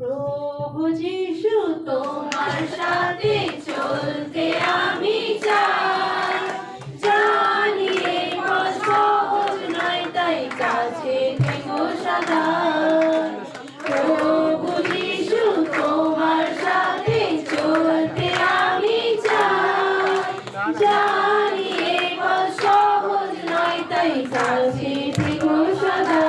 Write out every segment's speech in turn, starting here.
প্রভু যিশু তোমার সাথে চলতে আমি চাই, জানি এই পথ সহজ নয় তাই কাছে থেকো সদা। প্রভু যিশু তোমার সাথে চলতে আমি চাই, জানি এই পথ সহজ নয় তাই কাছে থেকো সদা।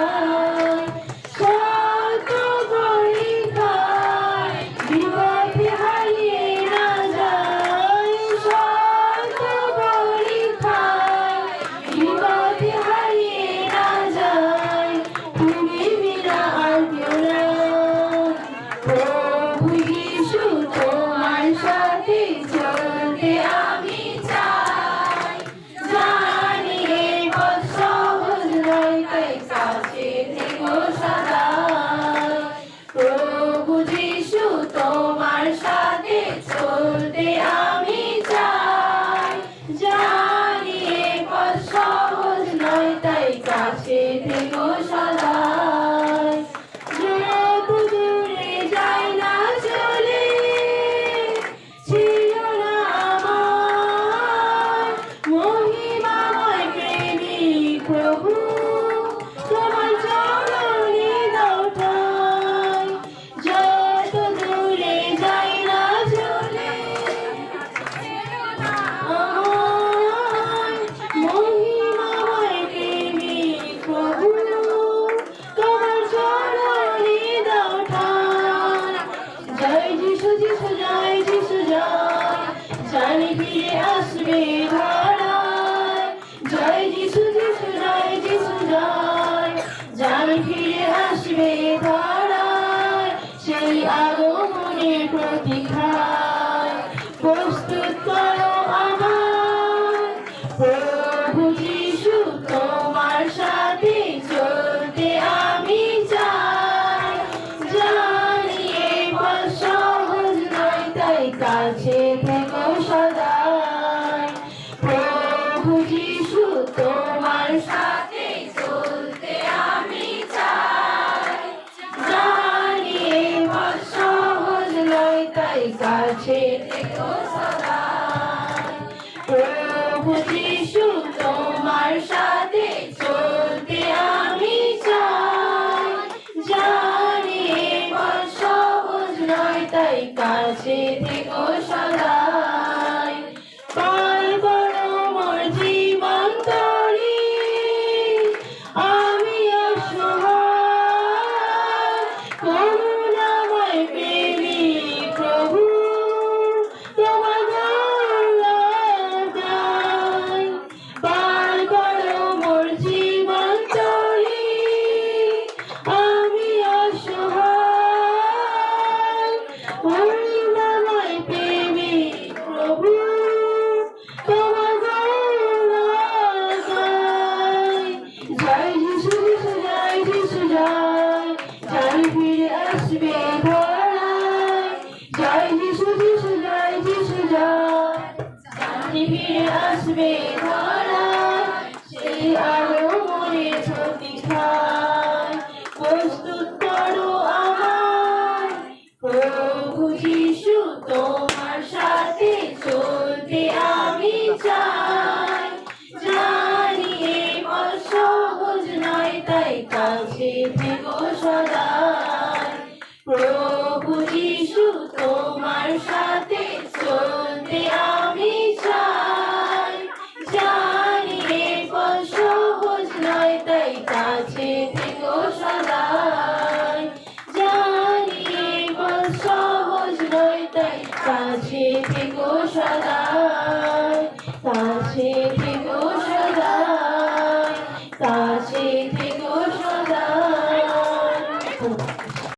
জানি ফিরে আসবে ধরায়, জয় যিশু যিশু জয় যিশু জয়, জানি ফিরে আসবে ধরায়, সেই আগমনের প্রতীক্ষায় প্রস্তুত করো আমায়। প্রভু যিশু তোমার সাথে চলতে আমি চাই, জানি এই পথ সহজ নয় তাই কাছে থেকো সদাই। প্রভু যিশু তোমার সাথে চলতে আমি চাই, জানি এই পথ সহজ নয় তাই কাছে থেকো সদাই। প্রভু যিশু তোমার সাথে চলতে আমি চাই, জানি এই পথ সহজ নয় তাই কাছে থেকো সদাই। পার করো মোর জীবন তরি, আমি অসহায়, করুণাময় প্রেমিক প্রভু তোমার দয়ায়। পার করো মোর জীবন তরি, আমি অসহায়, করুণাময় প্রেমিক প্রভু তোমার দয়ায়। জয় যিশু যিশু জয় যিশু জয়, জানি ফিরে আসবে ধরায়, জয় যিশু যিশু জয় যিশু জয়, জানি ফিরে আসবে ধরায়, সেই আগমনের প্রতীক্ষায় প্রস্তুত করো আমায়। প্রভু যিশু তোমার সাথে চলতে আমি চাই, জানি এই পথ সহজ নয় তাই কাছে থেকো সদাই। প্রভু যিশু তোমার সাথে চলতে আমি চাই, জানি এই পথ সহজ নয় তাই কাছে থেকো সদাই, জানি এই পথ সহজ নয় তাই কাছে থেকো সদাই, কাছে